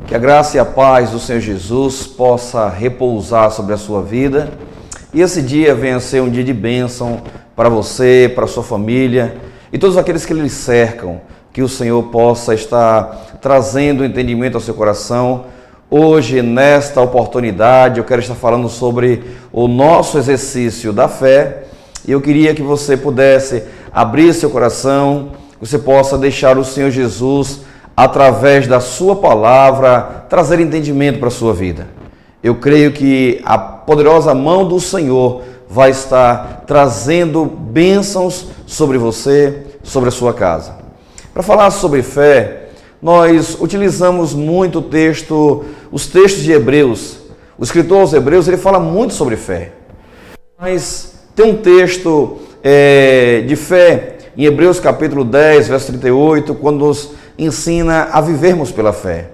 Que a graça e a paz do Senhor Jesus possa repousar sobre a sua vida e esse dia venha ser um dia de bênção para você, para a sua família e todos aqueles que lhe cercam. Que o Senhor possa estar trazendo entendimento ao seu coração. Hoje, nesta oportunidade, eu quero estar falando sobre o nosso exercício da fé e eu queria que você pudesse abrir seu coração, que você possa deixar o Senhor Jesus, através da sua palavra, trazer entendimento para a sua vida. Eu creio que a poderosa mão do Senhor vai estar trazendo bênçãos sobre você, sobre a sua casa. Para falar sobre fé, nós utilizamos muito os textos de Hebreus. O escritor aos Hebreus, ele fala muito sobre fé. Mas tem um texto de fé em Hebreus capítulo 10, verso 38, quando nos ensina a vivermos pela fé.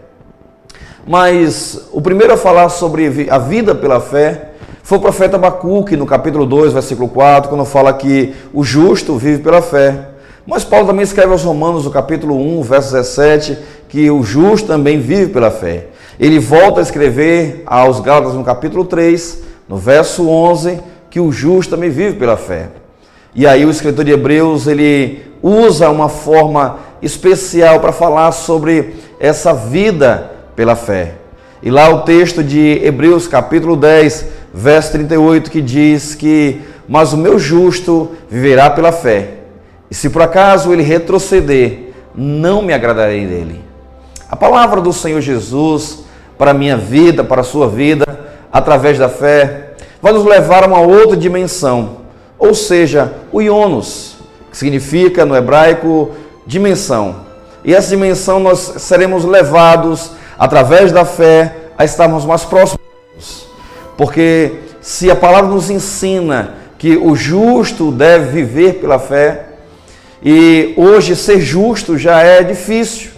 Mas o primeiro a falar sobre a vida pela fé foi o profeta Abacuque, no capítulo 2, versículo 4, quando fala que o justo vive pela fé. Mas Paulo também escreve aos Romanos, no capítulo 1, verso 17, que o justo também vive pela fé. Ele volta a escrever aos Gálatas, no capítulo 3, no verso 11, que o justo também vive pela fé. E aí o escritor de Hebreus, ele usa uma forma especial para falar sobre essa vida pela fé. E lá o texto de Hebreus capítulo 10, verso 38, que diz que mas o meu justo viverá pela fé, e se por acaso ele retroceder, não me agradarei dele. A palavra do Senhor Jesus para a minha vida, para a sua vida, através da fé, vai nos levar a uma outra dimensão, ou seja, o ionos, que significa no hebraico dimensão. E essa dimensão nós seremos levados, através da fé, a estarmos mais próximos. Porque se a palavra nos ensina que o justo deve viver pela fé, e hoje ser justo já é difícil,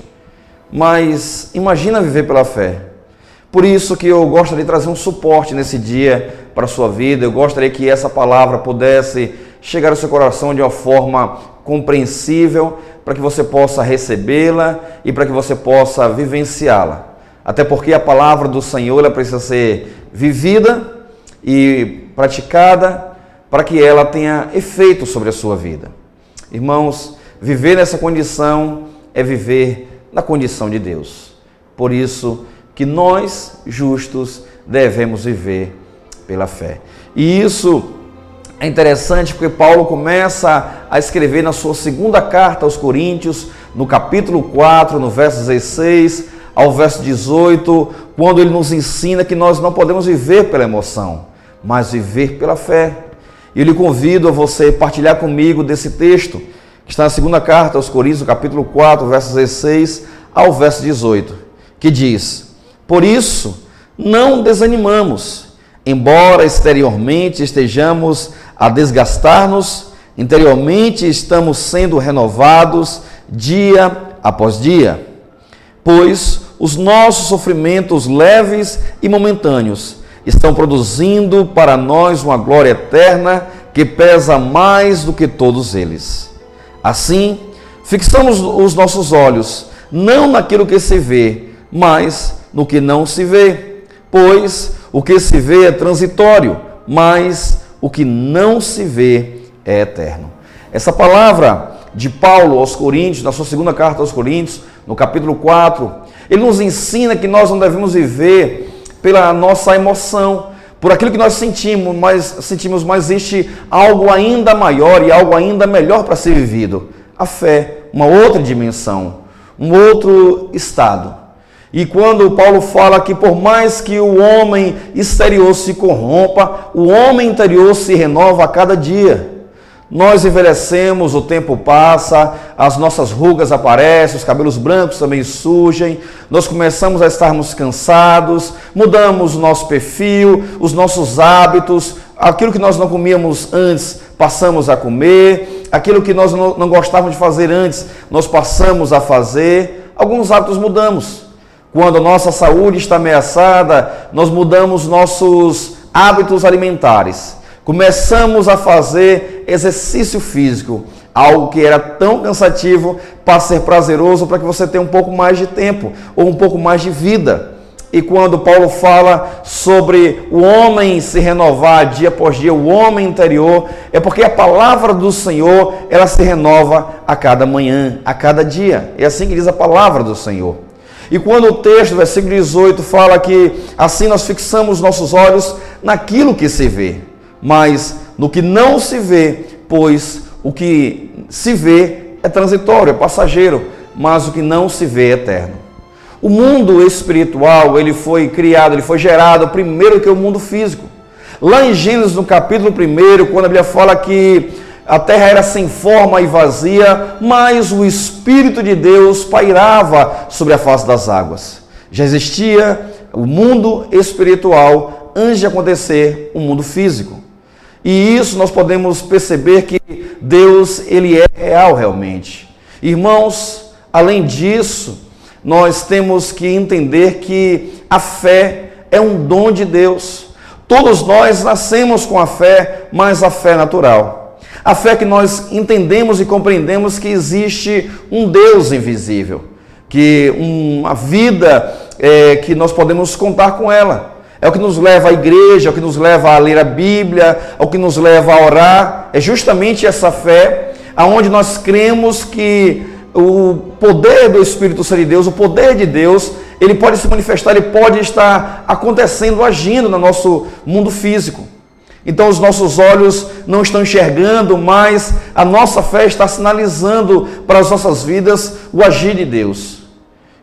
mas imagina viver pela fé. Por isso que eu gostaria de trazer um suporte nesse dia para a sua vida. Eu gostaria que essa palavra pudesse chegar ao seu coração de uma forma compreensível, para que você possa recebê-la e para que você possa vivenciá-la. Até porque a palavra do Senhor ela precisa ser vivida e praticada para que ela tenha efeito sobre a sua vida. Irmãos, viver nessa condição é viver na condição de Deus. Por isso que nós, justos, devemos viver pela fé. E isso é interessante porque Paulo começa a escrever na sua segunda carta aos Coríntios, no capítulo 4, no verso 16 ao verso 18, quando ele nos ensina que nós não podemos viver pela emoção, mas viver pela fé. E eu lhe convido a você partilhar comigo desse texto, que está na segunda carta aos Coríntios, no capítulo 4, verso 16 ao verso 18, que diz: por isso, não desanimamos, embora exteriormente estejamos a desgastar-nos, interiormente estamos sendo renovados dia após dia. Pois os nossos sofrimentos leves e momentâneos estão produzindo para nós uma glória eterna que pesa mais do que todos eles. Assim, fixamos os nossos olhos não naquilo que se vê, mas no que não se vê. Pois o que se vê é transitório, mas o que não se vê é eterno. Essa palavra de Paulo aos Coríntios, na sua segunda carta aos Coríntios, no capítulo 4, ele nos ensina que nós não devemos viver pela nossa emoção, por aquilo que nós sentimos, mas existe algo ainda maior e algo ainda melhor para ser vivido. A fé, uma outra dimensão, um outro estado. E quando Paulo fala que por mais que o homem exterior se corrompa, o homem interior se renova a cada dia. Nós envelhecemos, o tempo passa, as nossas rugas aparecem, os cabelos brancos também surgem, nós começamos a estarmos cansados, mudamos o nosso perfil, os nossos hábitos, aquilo que nós não comíamos antes, passamos a comer, aquilo que nós não gostávamos de fazer antes, nós passamos a fazer, alguns hábitos mudamos. Quando a nossa saúde está ameaçada, nós mudamos nossos hábitos alimentares. Começamos a fazer exercício físico. Algo que era tão cansativo para ser prazeroso, para que você tenha um pouco mais de tempo ou um pouco mais de vida. E quando Paulo fala sobre o homem se renovar dia após dia, o homem interior, é porque a palavra do Senhor, ela se renova a cada manhã, a cada dia. É assim que diz a palavra do Senhor. E quando o texto, versículo 18, fala que assim nós fixamos nossos olhos naquilo que se vê, mas no que não se vê, pois o que se vê é transitório, é passageiro, mas o que não se vê é eterno. O mundo espiritual, ele foi criado, ele foi gerado primeiro que o mundo físico. Lá em Gênesis, no capítulo 1, quando a Bíblia fala que a terra era sem forma e vazia, mas o Espírito de Deus pairava sobre a face das águas. Já existia o mundo espiritual antes de acontecer o mundo físico. E isso nós podemos perceber que Deus, ele é real realmente. Irmãos, além disso, nós temos que entender que a fé é um dom de Deus. Todos nós nascemos com a fé, mas a fé é natural. A fé que nós entendemos e compreendemos que existe um Deus invisível, que uma vida que nós podemos contar com ela. É o que nos leva à igreja, é o que nos leva a ler a Bíblia, é o que nos leva a orar. É justamente essa fé aonde nós cremos que o poder do Espírito Santo de Deus, o poder de Deus, ele pode se manifestar, ele pode estar acontecendo, agindo no nosso mundo físico. Então os nossos olhos não estão enxergando, mas a nossa fé está sinalizando para as nossas vidas o agir de Deus.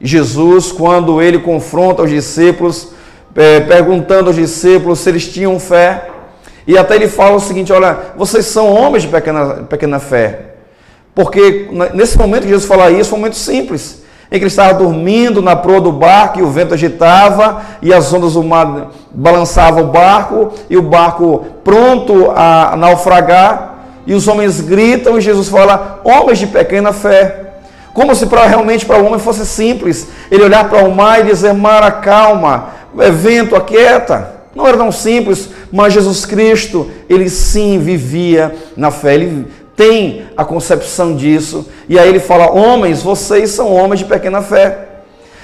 E Jesus, quando ele confronta os discípulos, perguntando aos discípulos se eles tinham fé, e até ele fala o seguinte: olha, vocês são homens de pequena fé. Porque nesse momento que Jesus fala isso, foi um momento simples, em que ele estava dormindo na proa do barco, e o vento agitava, e as ondas do mar balançavam o barco, e o barco pronto a naufragar, e os homens gritam, e Jesus fala: homens de pequena fé. Como se realmente para o homem fosse simples ele olhar para o mar e dizer: mar, acalma, vento, aquieta. Não era tão simples, mas Jesus Cristo, ele sim vivia na fé, ele tem a concepção disso, e aí ele fala: homens, vocês são homens de pequena fé.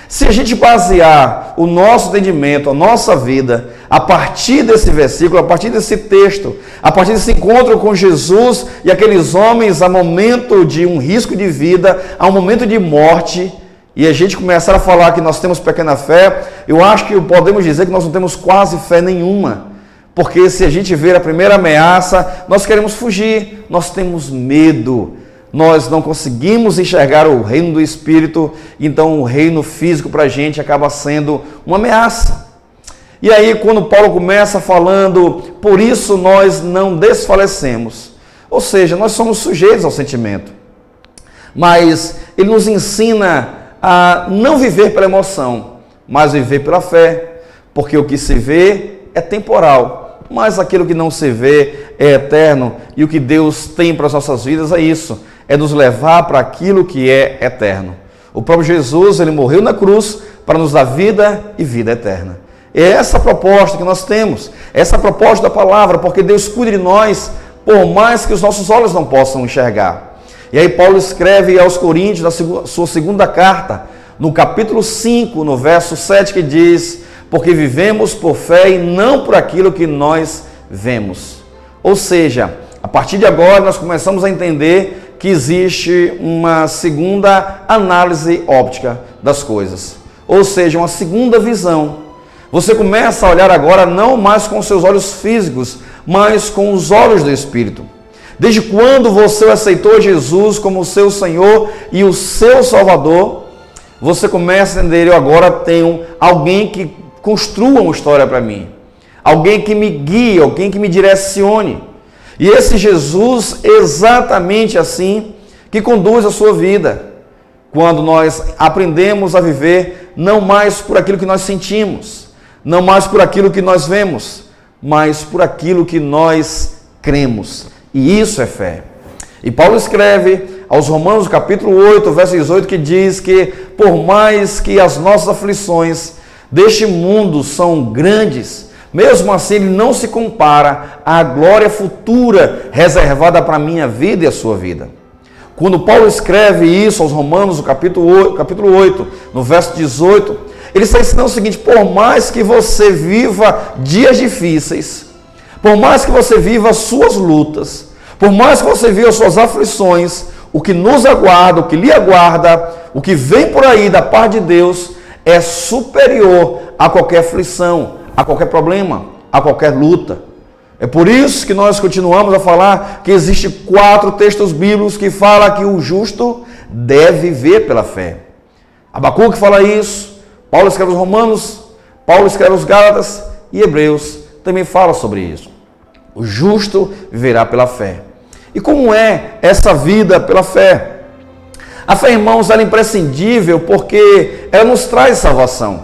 Se a gente basear o nosso entendimento, a nossa vida, a partir desse versículo, a partir desse texto, a partir desse encontro com Jesus e aqueles homens a momento de um risco de vida, a um momento de morte, e a gente começar a falar que nós temos pequena fé, eu acho que podemos dizer que nós não temos quase fé nenhuma. Porque se a gente ver a primeira ameaça, nós queremos fugir, nós temos medo, nós não conseguimos enxergar o reino do Espírito, então o reino físico para a gente acaba sendo uma ameaça. E aí quando Paulo começa falando, por isso nós não desfalecemos, ou seja, nós somos sujeitos ao sentimento, mas ele nos ensina a não viver pela emoção, mas viver pela fé, porque o que se vê é temporal, mas aquilo que não se vê é eterno, e o que Deus tem para as nossas vidas é isso, é nos levar para aquilo que é eterno. O próprio Jesus, ele morreu na cruz para nos dar vida e vida eterna. É essa a proposta que nós temos, essa a proposta da palavra, porque Deus cuida de nós, por mais que os nossos olhos não possam enxergar. E aí Paulo escreve aos Coríntios, na sua segunda carta, no capítulo 5, no verso 7, que diz: porque vivemos por fé e não por aquilo que nós vemos. Ou seja, a partir de agora nós começamos a entender que existe uma segunda análise óptica das coisas. Ou seja, uma segunda visão. Você começa a olhar agora não mais com seus olhos físicos, mas com os olhos do Espírito. Desde quando você aceitou Jesus como o seu Senhor e o seu Salvador, você começa a entender: eu agora tenho alguém que construa uma história para mim, alguém que me guie, alguém que me direcione. E esse Jesus, exatamente assim, que conduz a sua vida, quando nós aprendemos a viver não mais por aquilo que nós sentimos, não mais por aquilo que nós vemos, mas por aquilo que nós cremos. E isso é fé. E Paulo escreve aos Romanos, capítulo 8, verso 18, que diz que por mais que as nossas aflições deste mundo são grandes, mesmo assim ele não se compara à glória futura reservada para a minha vida e a sua vida. Quando Paulo escreve isso aos Romanos, no capítulo 8, no verso 18, ele está ensinando o seguinte: por mais que você viva dias difíceis, por mais que você viva as suas lutas, por mais que você viva as suas aflições, o que nos aguarda, o que lhe aguarda, o que vem por aí da parte de Deus é superior a qualquer aflição, a qualquer problema, a qualquer luta. É por isso que nós continuamos a falar que existem 4 textos bíblicos que falam que o justo deve viver pela fé. Abacuque fala isso, Paulo escreve os Romanos, Paulo escreve os Gálatas e Hebreus também fala sobre isso. O justo viverá pela fé. E como é essa vida pela fé? A fé, irmãos, ela é imprescindível porque ela nos traz salvação.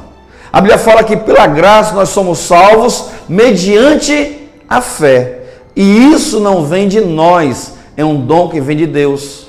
A Bíblia fala que pela graça nós somos salvos mediante a fé. E isso não vem de nós, é um dom que vem de Deus.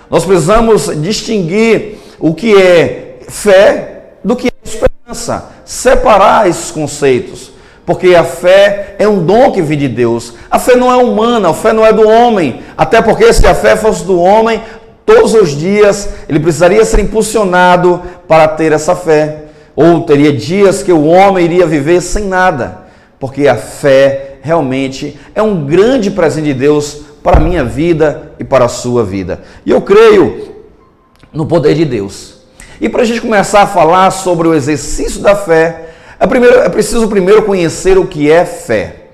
Nós precisamos distinguir o que é fé do que é esperança, separar esses conceitos. Porque a fé é um dom que vem de Deus. A fé não é humana, a fé não é do homem. Até porque se a fé fosse do homem, todos os dias ele precisaria ser impulsionado para ter essa fé. Ou teria dias que o homem iria viver sem nada. Porque a fé realmente é um grande presente de Deus para a minha vida e para a sua vida. E eu creio no poder de Deus. E para a gente começar a falar sobre o exercício da fé, é preciso primeiro conhecer o que é fé.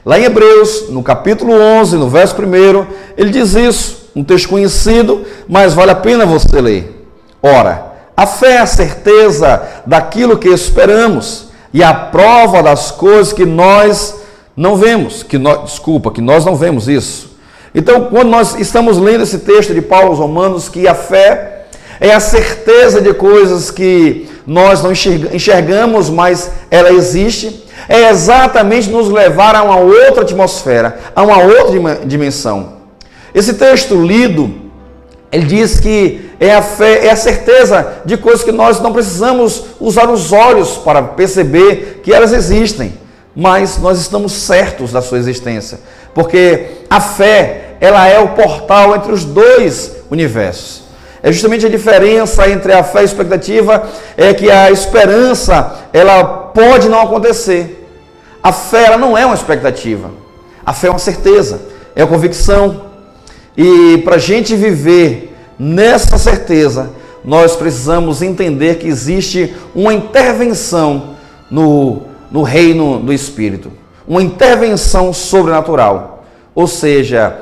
Lá em Hebreus, no capítulo 11, no verso 1, ele diz isso, um texto conhecido, mas vale a pena você ler. Ora, a fé é a certeza daquilo que esperamos e a prova das coisas que nós não vemos, que nós não vemos isso. Então, quando nós estamos lendo esse texto de Paulo aos Romanos, que a fé é a certeza de coisas que nós não enxergamos, mas ela existe, é exatamente nos levar a uma outra atmosfera, a uma outra dimensão. Esse texto lido, ele diz que a fé é a certeza de coisas que nós não precisamos usar os olhos para perceber que elas existem, mas nós estamos certos da sua existência, porque a fé, ela é o portal entre os dois universos. É justamente a diferença entre a fé e a expectativa, é que a esperança, ela pode não acontecer. A fé, ela não é uma expectativa. A fé é uma certeza, é uma convicção. E para a gente viver nessa certeza, nós precisamos entender que existe uma intervenção no reino do Espírito. Uma intervenção sobrenatural. Ou seja,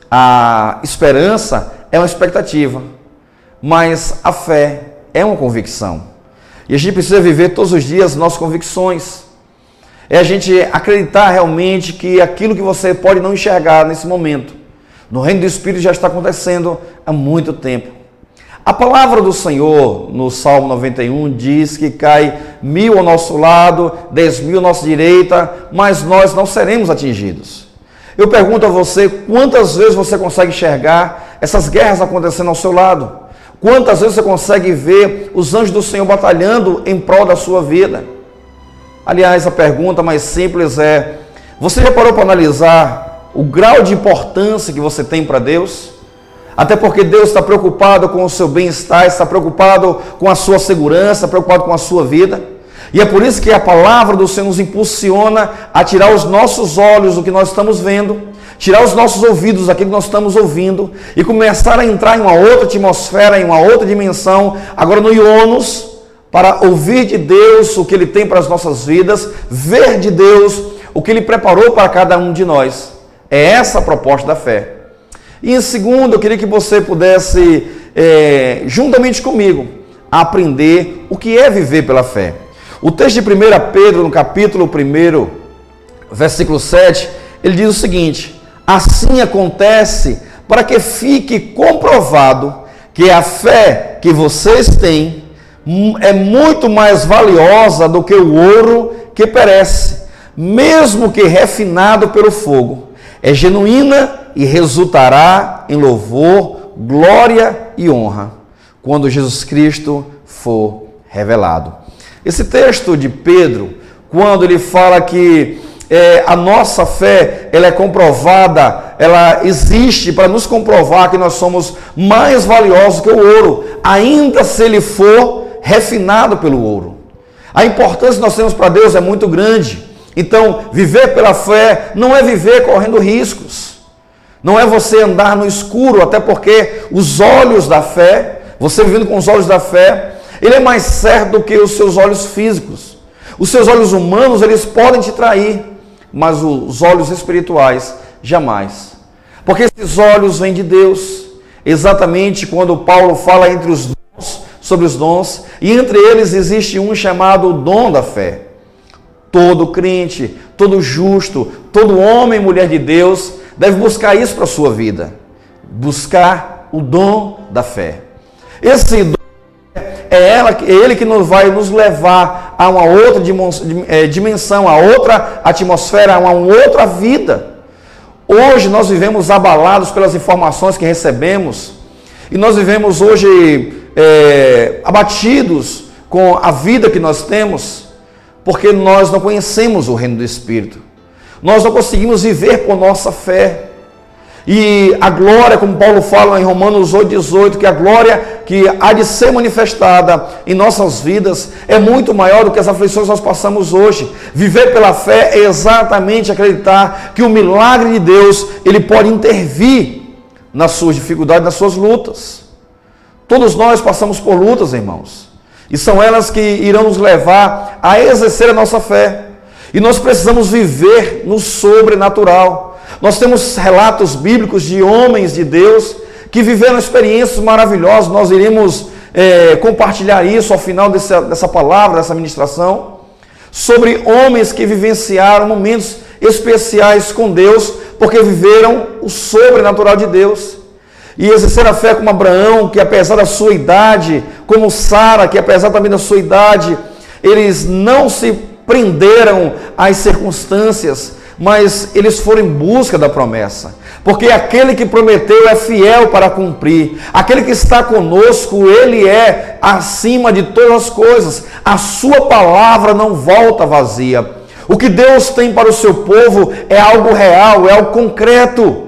a esperança é uma expectativa, mas a fé é uma convicção. E a gente precisa viver todos os dias nossas convicções. É a gente acreditar realmente que aquilo que você pode não enxergar nesse momento, no reino do Espírito já está acontecendo há muito tempo. A palavra do Senhor, no Salmo 91, diz que cai 1000 ao nosso lado, 10.000 à nossa direita, mas nós não seremos atingidos. Eu pergunto a você, quantas vezes você consegue enxergar essas guerras acontecendo ao seu lado? Quantas vezes você consegue ver os anjos do Senhor batalhando em prol da sua vida? Aliás, a pergunta mais simples é: você já parou para analisar o grau de importância que você tem para Deus? Até porque Deus está preocupado com o seu bem-estar, está preocupado com a sua segurança, preocupado com a sua vida. E é por isso que a palavra do Senhor nos impulsiona a tirar os nossos olhos do que nós estamos vendo, tirar os nossos ouvidos daquilo que nós estamos ouvindo e começar a entrar em uma outra atmosfera, em uma outra dimensão, agora no Ionos, para ouvir de Deus o que Ele tem para as nossas vidas, ver de Deus o que Ele preparou para cada um de nós. É essa a proposta da fé. E em segundo, eu queria que você pudesse, juntamente comigo, aprender o que é viver pela fé. O texto de 1 Pedro, no capítulo 1, versículo 7, ele diz o seguinte: assim acontece para que fique comprovado que a fé que vocês têm é muito mais valiosa do que o ouro que perece, mesmo que refinado pelo fogo. É genuína e resultará em louvor, glória e honra, quando Jesus Cristo for revelado. Esse texto de Pedro, quando ele fala que a nossa fé ela é comprovada ela existe para nos comprovar que nós somos mais valiosos que o ouro, ainda se ele for refinado pelo ouro. A importância que nós temos para Deus é muito grande. Então, viver pela fé não é viver correndo riscos. Não é você andar no escuro, até porque os olhos da fé, você vivendo com os olhos da fé, ele é mais certo do que os seus olhos físicos. Os seus olhos humanos, eles podem te trair, mas os olhos espirituais, jamais. Porque esses olhos vêm de Deus. Exatamente quando Paulo fala entre os dons, sobre os dons, e entre eles existe um chamado dom da fé. Todo crente, todo justo, todo homem e mulher de Deus deve buscar isso para a sua vida. Buscar o dom da fé. Esse dom é ele que vai nos levar a uma outra dimensão, a outra atmosfera, a uma outra vida. Hoje nós vivemos abalados pelas informações que recebemos e nós vivemos hoje abatidos com a vida que nós temos, porque nós não conhecemos o reino do Espírito. Nós não conseguimos viver por nossa fé. E a glória, como Paulo fala em Romanos 8,18, que a glória que há de ser manifestada em nossas vidas é muito maior do que as aflições que nós passamos hoje. Viver pela fé é exatamente acreditar que o milagre de Deus, ele pode intervir nas suas dificuldades, nas suas lutas. Todos nós passamos por lutas, irmãos, e são elas que irão nos levar a exercer a nossa fé. E nós precisamos viver no sobrenatural. Nós temos relatos bíblicos de homens de Deus que viveram experiências maravilhosas. Nós iremos compartilhar isso ao final dessa palavra, dessa ministração, sobre homens que vivenciaram momentos especiais com Deus, porque viveram o sobrenatural de Deus. E exercer a fé como Abraão, que apesar da sua idade, como Sara, que apesar também da sua idade, eles não se prenderam às circunstâncias, mas eles foram em busca da promessa, porque aquele que prometeu é fiel para cumprir. Aquele que está conosco, ele é acima de todas as coisas. A sua palavra não volta vazia. O que Deus tem para o seu povo é algo real, é algo concreto.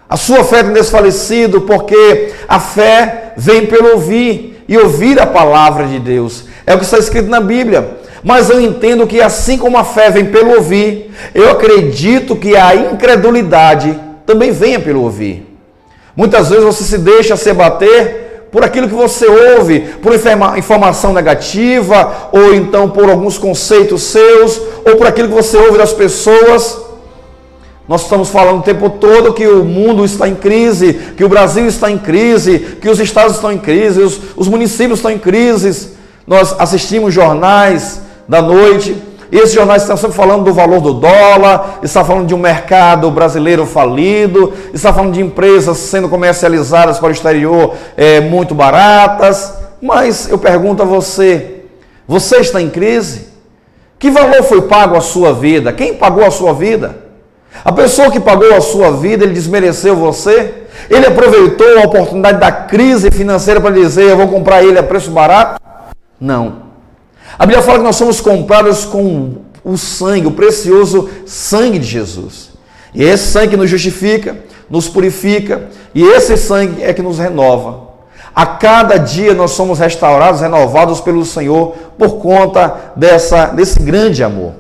A sua fé tem desfalecido, porque a fé vem pelo ouvir, e ouvir a palavra de Deus. É o que está escrito na Bíblia. Mas eu entendo que assim como a fé vem pelo ouvir, eu acredito que a incredulidade também venha pelo ouvir. Muitas vezes você se deixa se abater por aquilo que você ouve, por informação negativa, ou então por alguns conceitos seus, ou por aquilo que você ouve das pessoas. Nós estamos falando o tempo todo que o mundo está em crise, que o Brasil está em crise, que os estados estão em crise, os municípios estão em crise. Nós assistimos jornais da noite, e esses jornais estão sempre falando do valor do dólar, está falando de um mercado brasileiro falido, está falando de empresas sendo comercializadas para o exterior muito baratas. Mas eu pergunto a você, você está em crise? Que valor foi pago à sua vida? Quem pagou a sua vida? A pessoa que pagou a sua vida, ele desmereceu você? Ele aproveitou a oportunidade da crise financeira para dizer, eu vou comprar ele a preço barato? Não. A Bíblia fala que nós somos comprados com o sangue, o precioso sangue de Jesus. E esse sangue nos justifica, nos purifica, e esse sangue é que nos renova. A cada dia nós somos restaurados, renovados pelo Senhor, por conta desse grande amor.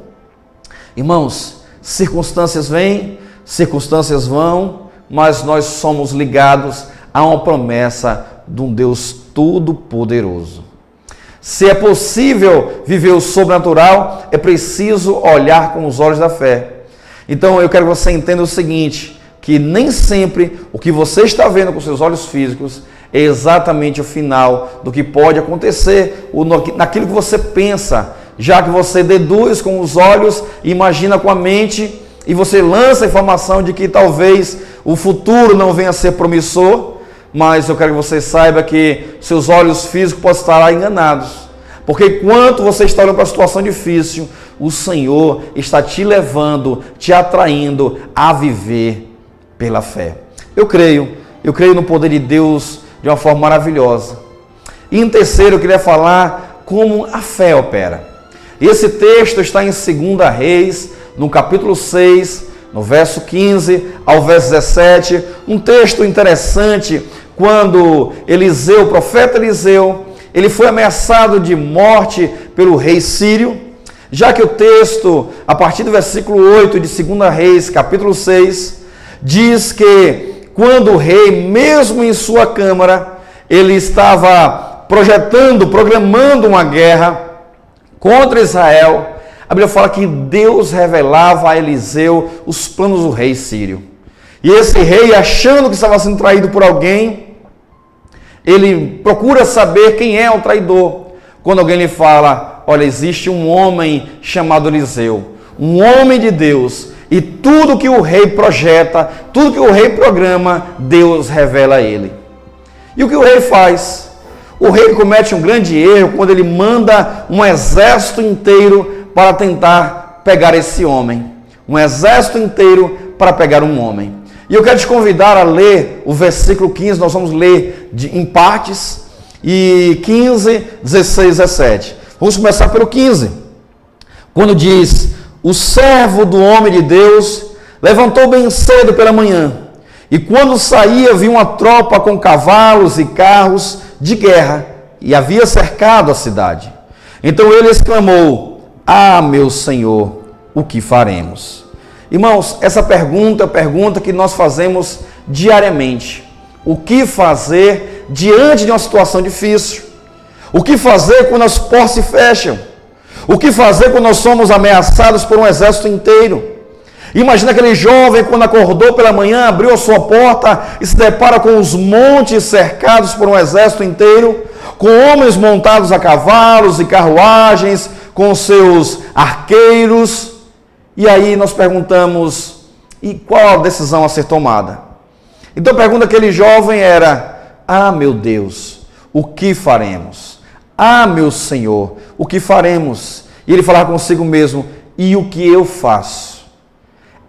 Irmãos, circunstâncias vêm, circunstâncias vão, mas nós somos ligados a uma promessa de um Deus todo-poderoso. Se é possível viver o sobrenatural, é preciso olhar com os olhos da fé. Então eu quero que você entenda o seguinte, que nem sempre o que você está vendo com seus olhos físicos é exatamente o final do que pode acontecer, naquilo que você pensa, já que você deduz com os olhos, imagina com a mente, e você lança a informação de que talvez o futuro não venha a ser promissor. Mas eu quero que você saiba que seus olhos físicos podem estar enganados. Porque enquanto você está olhando para a situação difícil, o Senhor está te levando, te atraindo a viver pela fé. Eu creio no poder de Deus de uma forma maravilhosa. E em terceiro, eu queria falar como a fé opera. Esse texto está em 2 Reis, no capítulo 6, no verso 15 ao verso 17, um texto interessante, quando Eliseu, o profeta Eliseu, ele foi ameaçado de morte pelo rei sírio, já que o texto, a partir do versículo 8 de 2 Reis, capítulo 6, diz que quando o rei, mesmo em sua câmara, ele estava programando uma guerra contra Israel, a Bíblia fala que Deus revelava a Eliseu os planos do rei sírio. E esse rei, achando que estava sendo traído por alguém, ele procura saber quem é o traidor. Quando alguém lhe fala, olha, existe um homem chamado Eliseu, um homem de Deus, e tudo que o rei projeta, tudo que o rei programa, Deus revela a ele. E o que o rei faz? O rei comete um grande erro quando ele manda um exército inteiro para tentar pegar esse homem. Um exército inteiro para pegar um homem. E eu quero te convidar a ler o versículo 15, nós vamos ler em partes, e 15, 16, 17. Vamos começar pelo 15. Quando diz, o servo do homem de Deus levantou bem cedo pela manhã, e quando saía viu uma tropa com cavalos e carros de guerra, e havia cercado a cidade. Então ele exclamou, ah, meu Senhor, o que faremos? Irmãos, essa pergunta é a pergunta que nós fazemos diariamente. O que fazer diante de uma situação difícil? O que fazer quando as portas se fecham? O que fazer quando nós somos ameaçados por um exército inteiro? Imagina aquele jovem quando acordou pela manhã, abriu a sua porta e se depara com os montes cercados por um exército inteiro, com homens montados a cavalos e carruagens, com seus arqueiros. E aí nós perguntamos, e qual a decisão a ser tomada? Então a pergunta daquele jovem era, ah, meu Deus, o que faremos? Ah, meu Senhor, o que faremos? E ele falava consigo mesmo, e o que eu faço?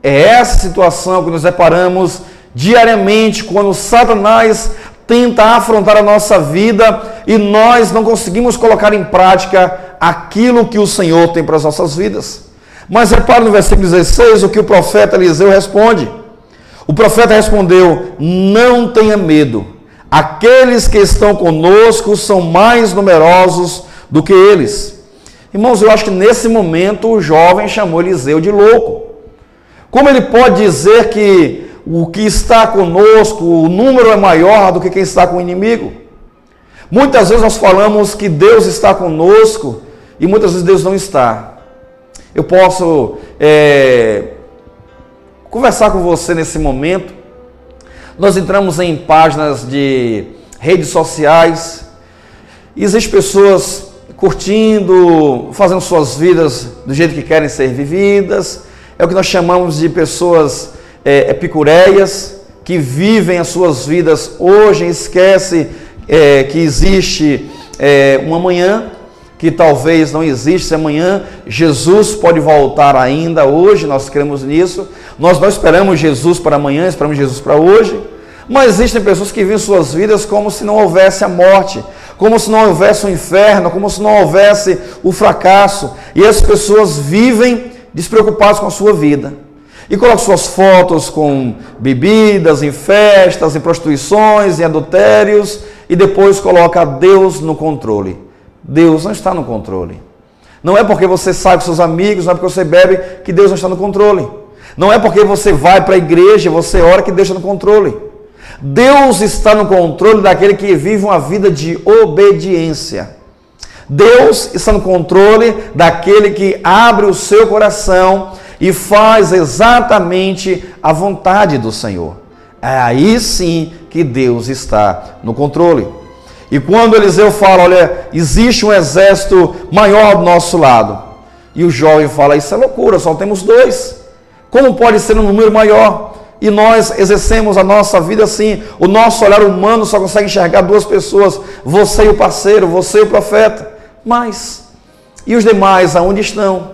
É essa situação que nos deparamos diariamente quando Satanás tenta afrontar a nossa vida e nós não conseguimos colocar em prática aquilo que o Senhor tem para as nossas vidas. Mas repare no versículo 16 o que o profeta Eliseu responde. O profeta respondeu, não tenha medo, aqueles que estão conosco são mais numerosos do que eles. Irmãos, eu acho que nesse momento o jovem chamou Eliseu de louco. Como ele pode dizer que o que está conosco, o número é maior do que quem está com o inimigo? Muitas vezes nós falamos que Deus está conosco e muitas vezes Deus não está. Eu posso conversar com você nesse momento. Nós entramos em páginas de redes sociais. Existem pessoas curtindo, fazendo suas vidas do jeito que querem ser vividas. É o que nós chamamos de pessoas epicureias, que vivem as suas vidas hoje e esquecem que existe um amanhã, que talvez não existe amanhã. Jesus pode voltar ainda hoje, nós cremos nisso. Nós não esperamos Jesus para amanhã, esperamos Jesus para hoje. Mas existem pessoas que vivem suas vidas como se não houvesse a morte, como se não houvesse o inferno, como se não houvesse o fracasso. E as pessoas vivem despreocupadas com a sua vida. E colocam suas fotos com bebidas, em festas, em prostituições, em adultérios, e depois coloca Deus no controle. Deus não está no controle. Não é porque você sai com seus amigos, não é porque você bebe, que Deus não está no controle. Não é porque você vai para a igreja, você ora, que Deus está no controle. Deus está no controle daquele que vive uma vida de obediência. Deus está no controle daquele que abre o seu coração e faz exatamente a vontade do Senhor. É aí sim que Deus está no controle. E quando Eliseu fala, olha, existe um exército maior do nosso lado. E o jovem fala, isso é loucura, só temos 2. Como pode ser um número maior? E nós exercemos a nossa vida assim. O nosso olhar humano só consegue enxergar 2 pessoas. Você e o parceiro, você e o profeta. Mas, e os demais, aonde estão?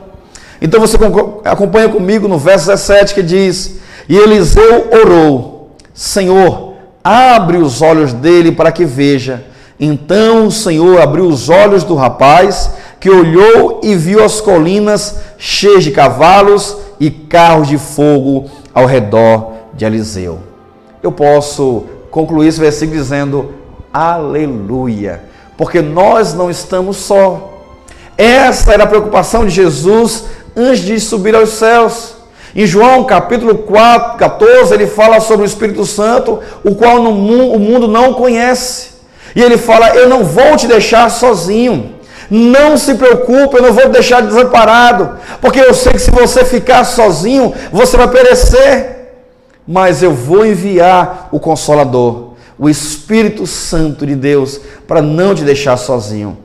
Então você acompanha comigo no verso 17 que diz, e Eliseu orou, Senhor, abre os olhos dele para que veja. Então o Senhor abriu os olhos do rapaz, que olhou e viu as colinas cheias de cavalos e carros de fogo ao redor de Eliseu. Eu posso concluir esse versículo dizendo aleluia, porque nós não estamos só. Essa era a preocupação de Jesus antes de subir aos céus. Em João capítulo 4, 14, ele fala sobre o Espírito Santo, o qual o mundo não conhece. E ele fala, eu não vou te deixar sozinho. Não se preocupe, eu não vou te deixar desamparado, porque eu sei que se você ficar sozinho, você vai perecer. Mas eu vou enviar o Consolador, o Espírito Santo de Deus, para não te deixar sozinho.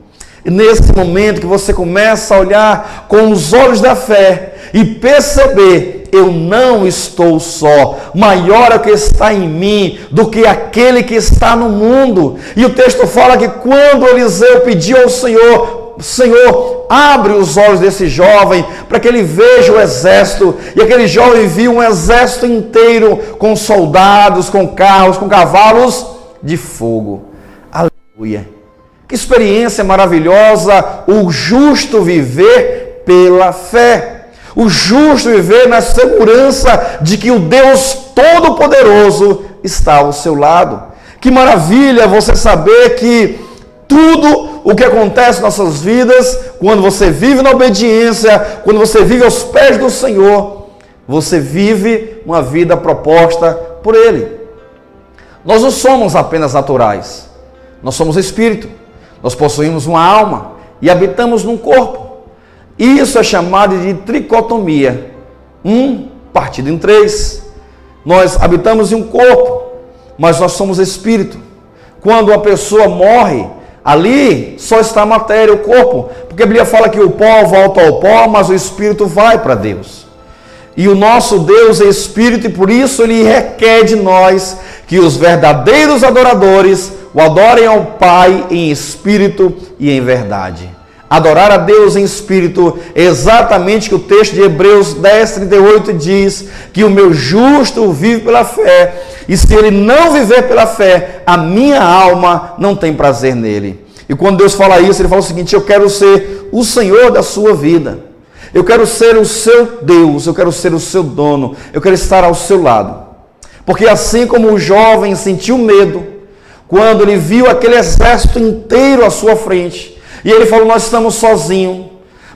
E nesse momento que você começa a olhar com os olhos da fé e perceber, eu não estou só, maior é o que está em mim do que aquele que está no mundo. E o texto fala que quando Eliseu pediu ao Senhor, Senhor, abre os olhos desse jovem para que ele veja o exército. E aquele jovem viu um exército inteiro com soldados, com carros, com cavalos de fogo. Aleluia! Que experiência maravilhosa o justo viver pela fé. O justo viver na segurança de que o Deus Todo-Poderoso está ao seu lado. Que maravilha você saber que tudo o que acontece em nossas vidas, quando você vive na obediência, quando você vive aos pés do Senhor, você vive uma vida proposta por Ele. Nós não somos apenas naturais, nós somos espírito, nós possuímos uma alma e habitamos num corpo. Isso é chamado de tricotomia, partido em três. Nós habitamos em um corpo, mas nós somos espírito. Quando a pessoa morre, ali só está a matéria, o corpo, porque a Bíblia fala que o pó volta ao pó, mas o espírito vai para Deus. E o nosso Deus é espírito, e por isso Ele requer de nós que os verdadeiros adoradores o adorem ao Pai em espírito e em verdade. Adorar a Deus em espírito é exatamente o que o texto de Hebreus 10:38 diz, que o meu justo vive pela fé, e se ele não viver pela fé, a minha alma não tem prazer nele. E quando Deus fala isso, Ele fala o seguinte, eu quero ser o Senhor da sua vida, eu quero ser o seu Deus, eu quero ser o seu dono, eu quero estar ao seu lado. Porque assim como o jovem sentiu medo, quando ele viu aquele exército inteiro à sua frente, e ele falou, nós estamos sozinhos.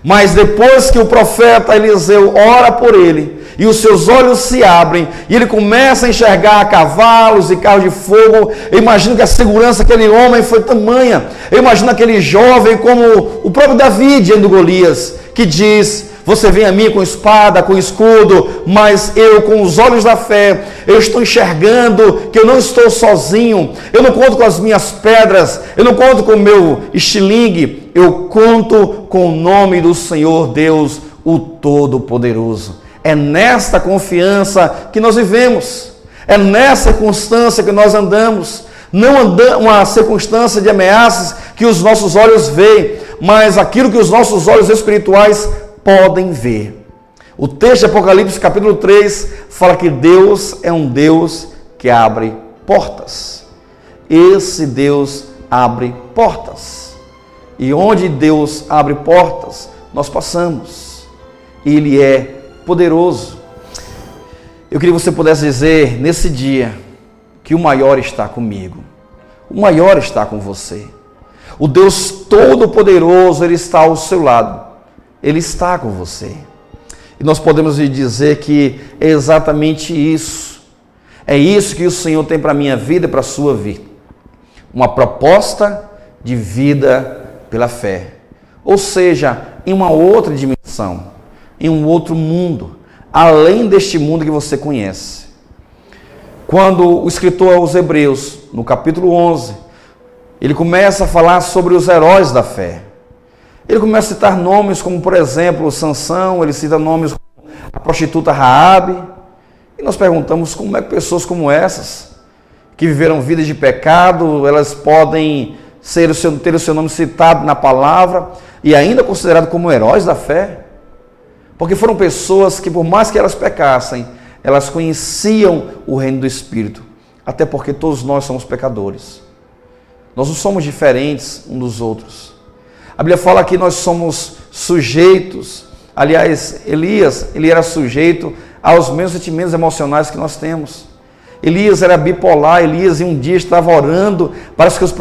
Mas depois que o profeta Eliseu ora por ele, e os seus olhos se abrem, e ele começa a enxergar cavalos e carros de fogo, eu imagino que a segurança daquele homem foi tamanha. Eu imagino aquele jovem como o próprio Davi diante de Golias, que diz, você vem a mim com espada, com escudo, mas eu, com os olhos da fé, eu estou enxergando que eu não estou sozinho, eu não conto com as minhas pedras, eu não conto com o meu estilingue, eu conto com o nome do Senhor Deus, o Todo-Poderoso. É nesta confiança que nós vivemos, é nessa circunstância que nós andamos, não andamos uma circunstância de ameaças que os nossos olhos veem, mas aquilo que os nossos olhos espirituais podem ver. O texto de Apocalipse capítulo 3 fala que Deus é um Deus que abre portas. Esse Deus abre portas. E onde Deus abre portas, nós passamos. Ele é poderoso. Eu queria que você pudesse dizer nesse dia que o maior está comigo. O maior está com você. O Deus Todo-Poderoso, Ele está ao seu lado. Ele está com você. E nós podemos dizer que é exatamente isso. É isso que o Senhor tem para a minha vida e para a sua vida. Uma proposta de vida pela fé. Ou seja, em uma outra dimensão, em um outro mundo, além deste mundo que você conhece. Quando o escritor aos Hebreus, no capítulo 11, ele começa a falar sobre os heróis da fé. Ele começa a citar nomes como, por exemplo, Sansão, ele cita nomes como a prostituta Raabe. E nós perguntamos como é que pessoas como essas, que viveram vidas de pecado, elas podem ter o seu nome citado na palavra e ainda considerado como heróis da fé? Porque foram pessoas que, por mais que elas pecassem, elas conheciam o reino do Espírito. Até porque todos nós somos pecadores. Nós não somos diferentes uns dos outros. A Bíblia fala que nós somos sujeitos Aliás, Elias, ele era sujeito aos mesmos sentimentos emocionais que nós temos. Elias era bipolar. Elias em um dia estava orando para que os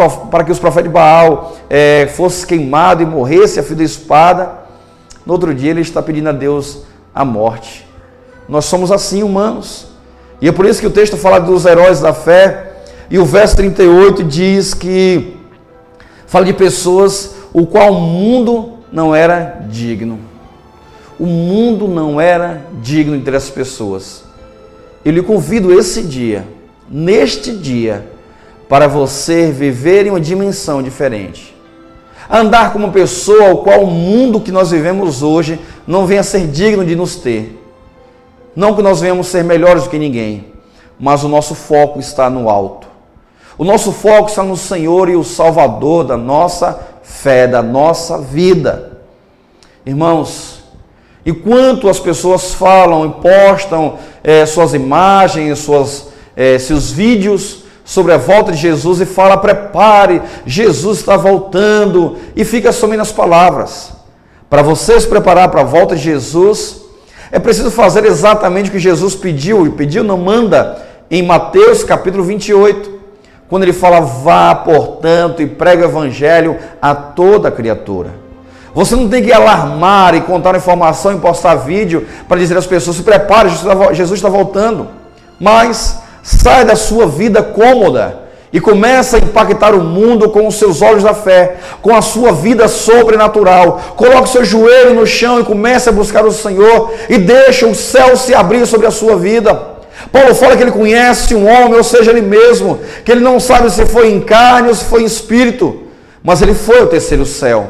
profetas de Baal fossem queimados e morressem a fio da espada. No outro dia ele está pedindo a Deus a morte. Nós somos assim, humanos. E é por isso que o texto fala dos heróis da fé. E o verso 38 diz que fala de pessoas o qual o mundo não era digno. O mundo não era digno entre as pessoas. Eu lhe convido neste dia, para você viver em uma dimensão diferente. Andar como uma pessoa ao qual o mundo que nós vivemos hoje não venha ser digno de nos ter. Não que nós venhamos ser melhores do que ninguém, mas o nosso foco está no alto. O nosso foco está no Senhor e o Salvador da nossa fé, da nossa vida. Irmãos, enquanto as pessoas falam e postam suas imagens, seus vídeos sobre a volta de Jesus e fala: prepare, Jesus está voltando, e fica somente nas palavras. Para você se preparar para a volta de Jesus, é preciso fazer exatamente o que Jesus pediu, e pediu, não manda, em Mateus capítulo 28, quando ele fala: vá, portanto, e prega o evangelho a toda criatura. Você não tem que alarmar e contar informação e postar vídeo para dizer às pessoas: se prepare, Jesus está voltando. Mas sai da sua vida cômoda e começa a impactar o mundo com os seus olhos da fé, com a sua vida sobrenatural. Coloque seu joelho no chão e comece a buscar o Senhor e deixa o céu se abrir sobre a sua vida. Paulo fala que ele conhece um homem, ou seja, ele mesmo, que ele não sabe se foi em carne ou se foi em espírito, mas ele foi ao terceiro céu.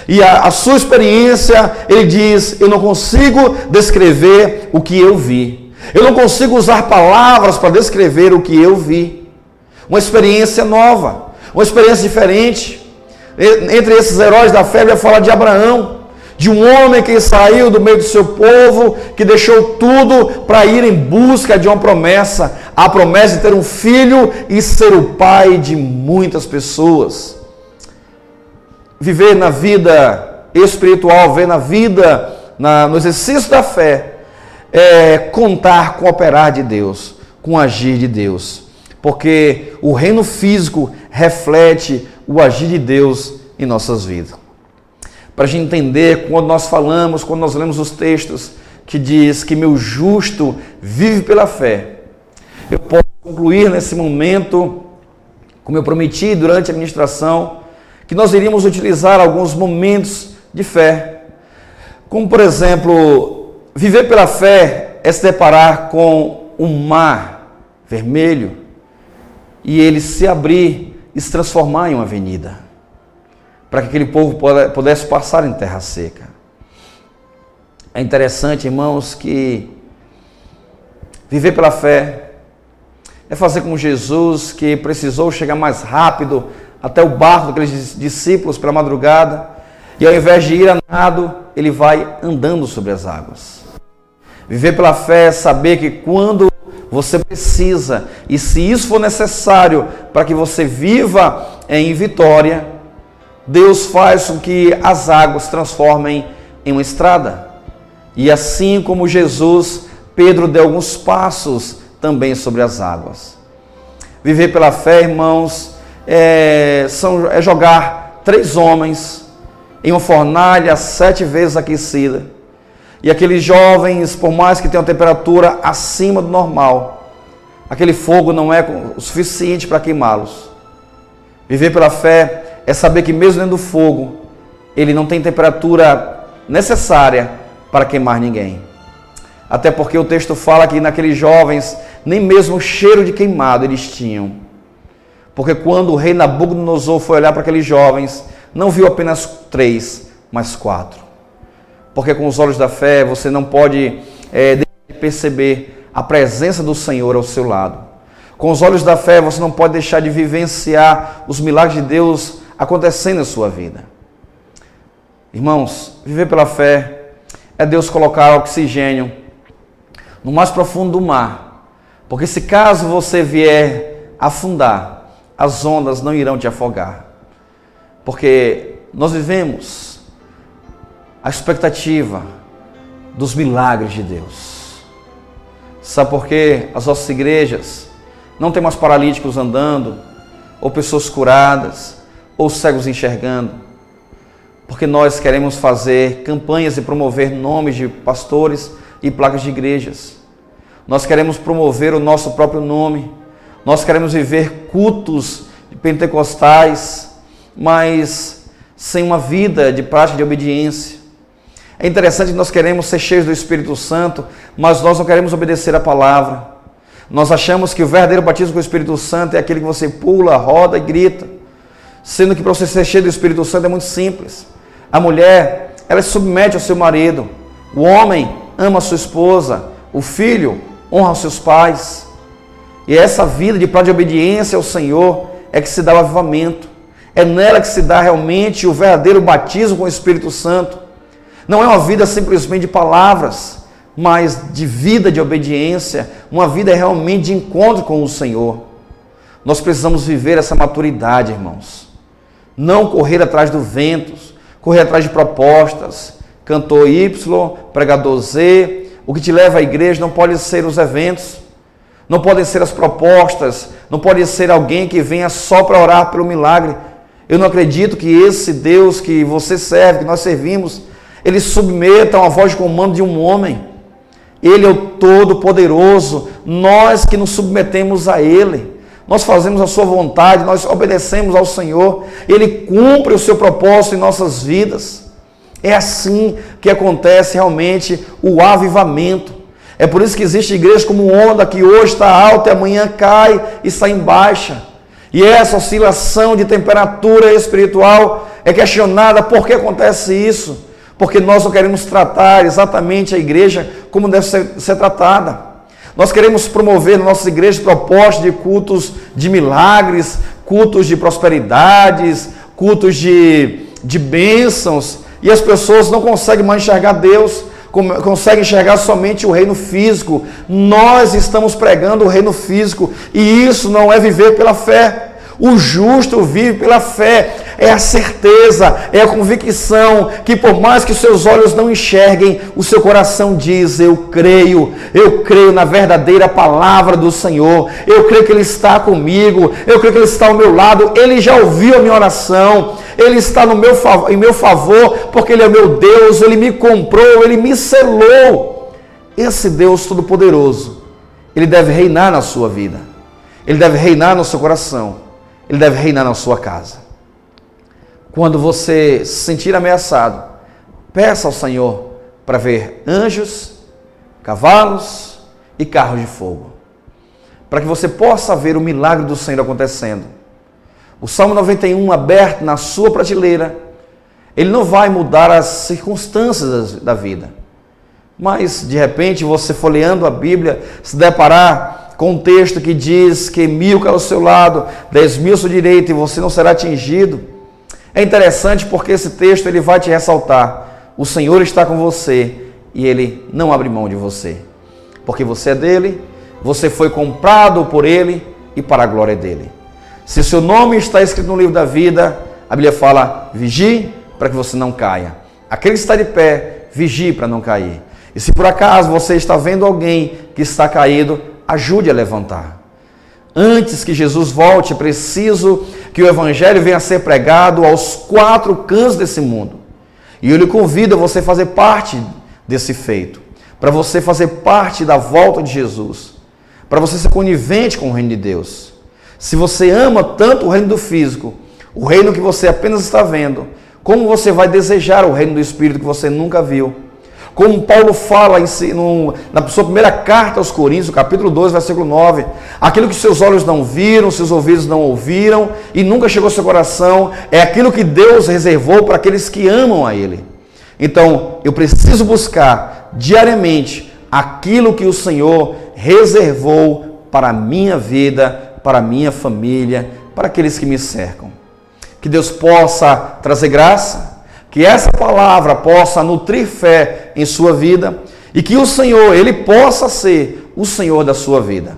E a sua experiência, ele diz: eu não consigo descrever o que eu vi. Eu não consigo usar palavras para descrever o que eu vi. Uma experiência nova, uma experiência diferente. Entre esses heróis da fé, ele vai falar de Abraão, de um homem que saiu do meio do seu povo, que deixou tudo para ir em busca de uma promessa. A promessa de ter um filho e ser o pai de muitas pessoas. Viver na vida espiritual, viver na vida, no exercício da fé, é contar com o operar de Deus, com o agir de Deus. Porque o reino físico reflete o agir de Deus em nossas vidas. Para a gente entender, quando nós falamos, quando nós lemos os textos que diz que meu justo vive pela fé, eu posso concluir nesse momento, como eu prometi durante a ministração, que nós iríamos utilizar alguns momentos de fé. Como, por exemplo, viver pela fé é se deparar com um mar vermelho e ele se abrir e se transformar em uma avenida, para que aquele povo pudesse passar em terra seca. É interessante, irmãos, que viver pela fé é fazer como Jesus, que precisou chegar mais rápido até o barco daqueles discípulos pela madrugada, e ao invés de ir a nado, ele vai andando sobre as águas. Viver pela fé é saber que quando você precisa, e se isso for necessário para que você viva em vitória, Deus faz com que as águas se transformem em uma estrada. E assim como Jesus, Pedro deu alguns passos também sobre as águas. Viver pela fé, irmãos, é jogar 3 homens em uma fornalha 7 vezes aquecida. E aqueles jovens, por mais que tenham temperatura acima do normal, aquele fogo não é o suficiente para queimá-los. Viver pela fé é saber que mesmo dentro do fogo, ele não tem temperatura necessária para queimar ninguém. Até porque o texto fala que naqueles jovens, nem mesmo o cheiro de queimado eles tinham. Porque quando o rei Nabucodonosor foi olhar para aqueles jovens, não viu apenas 3, mas 4. Porque com os olhos da fé você não pode perceber a presença do Senhor ao seu lado. Com os olhos da fé você não pode deixar de vivenciar os milagres de Deus acontecendo na sua vida. Irmãos, viver pela fé é Deus colocar oxigênio no mais profundo do mar. Porque se caso você vier afundar, as ondas não irão te afogar. Porque nós vivemos a expectativa dos milagres de Deus. Sabe por quê? As nossas igrejas não tem mais paralíticos andando, ou pessoas curadas, ou cegos enxergando. Porque nós queremos fazer campanhas e promover nomes de pastores e placas de igrejas. Nós queremos promover o nosso próprio nome. Nós queremos viver cultos pentecostais, mas sem uma vida de prática de obediência. É interessante que nós queremos ser cheios do Espírito Santo, mas nós não queremos obedecer a palavra. Nós achamos que o verdadeiro batismo com o Espírito Santo é aquele que você pula, roda e grita. Sendo que para você ser cheio do Espírito Santo é muito simples. A mulher, ela se submete ao seu marido. O homem ama a sua esposa. O filho honra os seus pais. E essa vida de prática de obediência ao Senhor é que se dá o avivamento. É nela que se dá realmente o verdadeiro batismo com o Espírito Santo. Não é uma vida simplesmente de palavras, mas de vida de obediência, uma vida realmente de encontro com o Senhor. Nós precisamos viver essa maturidade, irmãos. Não correr atrás do vento, correr atrás de propostas. Cantor Y, pregador Z. O que te leva à igreja não pode ser os eventos, não podem ser as propostas, não pode ser alguém que venha só para orar pelo milagre. Eu não acredito que esse Deus que você serve, que nós servimos, ele submeta a uma voz de comando de um homem. Ele é o Todo-Poderoso, nós que nos submetemos a Ele, nós fazemos a sua vontade, nós obedecemos ao Senhor, Ele cumpre o seu propósito em nossas vidas. É assim que acontece realmente o avivamento. É por isso que existe igreja como onda, que hoje está alta e amanhã cai e está em baixa. E essa oscilação de temperatura espiritual é questionada. Por que acontece isso? Porque nós não queremos tratar exatamente a igreja como deve ser tratada. Nós queremos promover na nossa igreja propostas de cultos de milagres, cultos de prosperidades, cultos de bênçãos, e as pessoas não conseguem mais enxergar Deus, conseguem enxergar somente o reino físico. Nós estamos pregando o reino físico, e isso não é viver pela fé. O justo vive pela fé, é a certeza, é a convicção que por mais que os seus olhos não enxerguem, o seu coração diz: eu creio na verdadeira palavra do Senhor, eu creio que Ele está comigo, eu creio que Ele está ao meu lado, Ele já ouviu a minha oração, Ele está em meu favor, porque Ele é o meu Deus, Ele me comprou, Ele me selou. Esse Deus Todo-Poderoso, Ele deve reinar na sua vida, Ele deve reinar no seu coração, Ele deve reinar na sua casa. Quando você se sentir ameaçado, peça ao Senhor para ver anjos, cavalos e carros de fogo, para que você possa ver o milagre do Senhor acontecendo. O Salmo 91 aberto na sua prateleira, ele não vai mudar as circunstâncias da vida, mas de repente você folheando a Bíblia, se deparar com um texto que diz que 1000 cairão ao seu lado, 10.000 à sua direita, e você não será atingido. É interessante porque esse texto ele vai te ressaltar: o Senhor está com você e Ele não abre mão de você, porque você é dele, você foi comprado por Ele e para a glória dele. Se o seu nome está escrito no livro da vida, a Bíblia fala: vigie para que você não caia. Aquele que está de pé, vigie para não cair. E se por acaso você está vendo alguém que está caído, ajude a levantar. Antes que Jesus volte, é preciso que o Evangelho venha a ser pregado aos 4 cantos desse mundo. E eu lhe convido a você fazer parte desse feito, para você fazer parte da volta de Jesus, para você ser conivente com o reino de Deus. Se você ama tanto o reino do físico, o reino que você apenas está vendo, como você vai desejar o reino do Espírito que você nunca viu? Como Paulo fala na sua primeira carta aos Coríntios, capítulo 2, versículo 9, aquilo que seus olhos não viram, seus ouvidos não ouviram e nunca chegou ao seu coração, é aquilo que Deus reservou para aqueles que amam a Ele. Então, eu preciso buscar diariamente aquilo que o Senhor reservou para a minha vida, para a minha família, para aqueles que me cercam. Que Deus possa trazer graça, que essa palavra possa nutrir fé em sua vida e que o Senhor, Ele possa ser o Senhor da sua vida.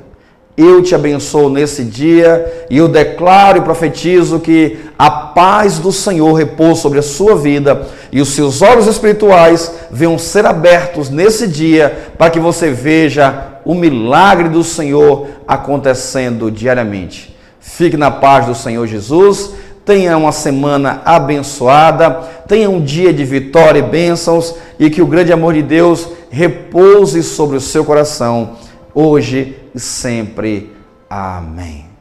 eu te abençoo nesse dia e eu declaro e profetizo que a paz do Senhor repousa sobre a sua vida e os seus olhos espirituais venham ser abertos nesse dia para que você veja o milagre do Senhor acontecendo diariamente. Fique na paz do Senhor Jesus, tenha uma semana abençoada, tenha um dia de vitória e bênçãos e que o grande amor de Deus repouse sobre o seu coração, hoje e sempre. Amém.